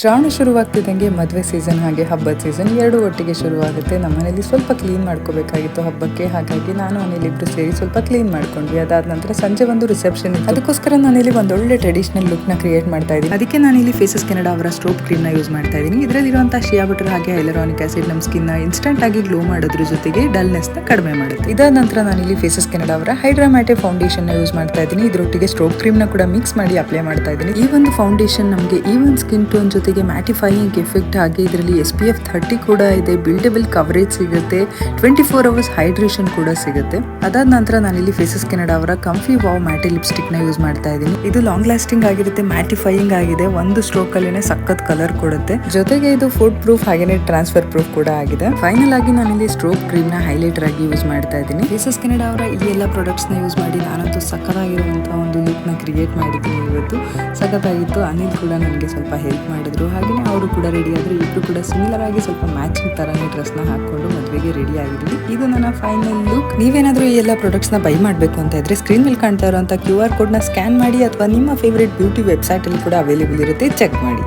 ಶ್ರಾವಣ ಶುರುವಾಗ್ತಿದ್ದಂಗೆ ಮದುವೆ ಸೀಸನ್ ಹಾಗೆ ಹಬ್ಬದ ಸೀಸನ್ ಎರಡು ಒಟ್ಟಿಗೆ ಶುರುವಾಗುತ್ತೆ. ನಮ್ಮ ಮನೇಲಿ ಸ್ವಲ್ಪ ಕ್ಲೀನ್ ಮಾಡ್ಕೋಬೇಕಾಗಿತ್ತು ಹಬ್ಬಕ್ಕೆ, ಹಾಗಾಗಿ ನಾನು ಅನಿಲ್ ಇಬ್ರು ಸೇರಿ ಸ್ವಲ್ಪ ಕ್ಲೀನ್ ಮಾಡ್ಕೊಂಡ್ವಿ. ಅದಾದ ನಂತರ ಸಂಜೆ ಒಂದು ರಿಸೆಪ್ಷನ್ ಇತ್ತು, ಅದಕ್ಕೋಸ್ಕರ ನಾನಿಲ್ಲಿ ಒಂದೊಳ್ಳೆ ಟ್ರೆಡಿಷನಲ್ ಲುಕ್ ನ ಕ್ರಿಯೇಟ್ ಮಾಡ್ತಾ ಇದ್ದೀನಿ. ಅದಕ್ಕೆ ನಾನಿಲ್ಲಿ ಫೇಸಸ್ ಕೆನಡಾ ಅವರ ಸ್ಟ್ರೋಬ್ ಕ್ರೀಮ್ ನ ಯೂಸ್ ಮಾಡ್ತಾ ಇದ್ದೀನಿ. ಇದರಲ್ಲಿರುವಂತಹ ಶಿಯಾ ಬಟರ್ ಹಾಗೆ ಹೈಲರಾನಿಕ್ ಆಸಿಡ್ ನಮ್ಮ ಸ್ಕಿನ್ ನ ಇನ್ಸ್ಟಂಟ್ ಆಗಿ ಗ್ಲೋ ಮಾಡೋದ್ರ ಜೊತೆಗೆ ಡಲ್ನೆಸ್ ನ ಕಡಿಮೆ ಮಾಡುತ್ತೆ. ಇದಾದ ನಂತರ ನಾನಿಲ್ಲಿ ಫೇಸಸ್ ಕೆನಡಾ ಅವರ ಹೈಡ್ರಾ ಮ್ಯಾಟೆ ಫೌಂಡೇಶನ್ ನ ಯೂಸ್ ಮಾಡ್ತಾ ಇದ್ದೀನಿ. ಇದರೊಟ್ಟಿಗೆ ಸ್ಟ್ರೋಬ್ ಕ್ರೀಮ್ ನ ಕೂಡ ಮಿಕ್ಸ್ ಮಾಡಿ ಅಪ್ಲೈ ಮಾಡ್ತಾ ಇದ್ದೀನಿ. ಈ ಒಂದು ಫೌಂಡೇಶನ್ ನಮಗೆ ಈವನ್ ಸ್ಕಿನ್ ಟೋನ್ ಜೊತೆಗೆ ಮ್ಯಾಟಿಫೈಯಿಂಗ್ ಎಫೆಕ್ಟ್ ಹಾಗೆ ಇದರಲ್ಲಿ SPF 30 ಕೂಡ ಇದೆ, ಬಿಲ್ಡಬಲ್ ಕವರೇಜ್ ಸಿಗುತ್ತೆ, 24 ಅವರ್ಸ್ ಹೈಡ್ರೇಷನ್ ಕೂಡ ಸಿಗುತ್ತೆ. ಅದಾದ ನಂತರ ನಾನಿಲ್ಲಿ ಫೇಸಸ್ ಕೆನಡಾ ಅವರ ಕಂಫಿ ವಾವ್ ಮ್ಯಾಟೆ ಲಿಪ್ಸ್ಟಿಕ್ ನ ಯೂಸ್ ಮಾಡ್ತಾ ಇದ್ದೀನಿ. ಇದು ಲಾಂಗ್ ಲಾಸ್ಟಿಂಗ್ ಆಗಿರುತ್ತೆ, ಮ್ಯಾಟಿಫೈಯಿಂಗ್ ಆಗಿದೆ, ಒಂದು ಸ್ಟ್ರೋಕ್ ಅಲ್ಲಿನೇ ಸಖತ್ ಕಲರ್ ಕೊಡುತ್ತೆ, ಜೊತೆಗೆ ಇದು ಫುಡ್ ಪ್ರೂಫ್ ಹಾಗೇನೆ ಟ್ರಾನ್ಸ್ಫರ್ ಪ್ರೂಫ್ ಕೂಡ ಆಗಿದೆ. ಫೈನಲ್ ಆಗಿ ನಾನಿಲ್ಲಿ ಸ್ಟ್ರೋಕ್ ಕ್ರೀಮ್ ನ ಹೈಲೈಟರ್ ಆಗಿ ಯೂಸ್ ಮಾಡ್ತಾ ಇದ್ದೀನಿ. ಫೇಸಸ್ ಕೆನಡಾ ಅವರ ಈ ಎಲ್ಲ ಪ್ರಾಡಕ್ಟ್ಸ್ ನ ಯೂಸ್ ಮಾಡಿ ನಾನಂತೂ ಸಖತ್ತಾಗಿರುವಂತಹ ಒಂದು ಲುಕ್ ನ ಕ್ರಿಯೇಟ್ ಮಾಡಿದ್ದೀನಿ. ಇವತ್ತು ಸಖತ್ತಾಗಿತ್ತು. ಅನಿಲ್ ಕೂಡ ನನಗೆ ಸ್ವಲ್ಪ ಹೆಲ್ಪ್ ಮಾಡಿದ್ರು, ಹಾಗೆಯೇ ಅವರು ಕೂಡ ರೆಡಿ ಆದ್ರೆ ಇಬ್ರು ಕೂಡ ಸಿಮಿಲರ್ ಆಗಿ ಸ್ವಲ್ಪ ಮ್ಯಾಚಿಂಗ್ ತರಾನೇ ಡ್ರೆಸ್ ನ ಹಾಕೊಂಡು ಮದುವೆಗೆ ರೆಡಿ ಆಗಿದ್ವಿ. ಇದು ನನ್ನ ಫೈನಲ್ ಲುಕ್. ನೀವೇನಾದ್ರೂ ಈ ಎಲ್ಲ ಪ್ರಾಡಕ್ಟ್ಸ್ ನ ಬೈ ಮಾಡಬೇಕು ಅಂತ ಇದ್ರೆ ಸ್ಕ್ರೀನ್ ಮೇಲೆ ಕಾಣ್ತಾ ಇರುವಂತಹ QR ಕೋಡ್ ನ ಸ್ಕ್ಯಾನ್ ಮಾಡಿ, ಅಥವಾ ನಿಮ್ಮ ಫೇವರೇಟ್ ಬ್ಯೂಟಿ ವೆಬ್ಸೈಟ್ ಅಲ್ಲಿ ಕೂಡ ಅವೈಲೇಬಲ್ ಇರುತ್ತೆ, ಚೆಕ್ ಮಾಡಿ.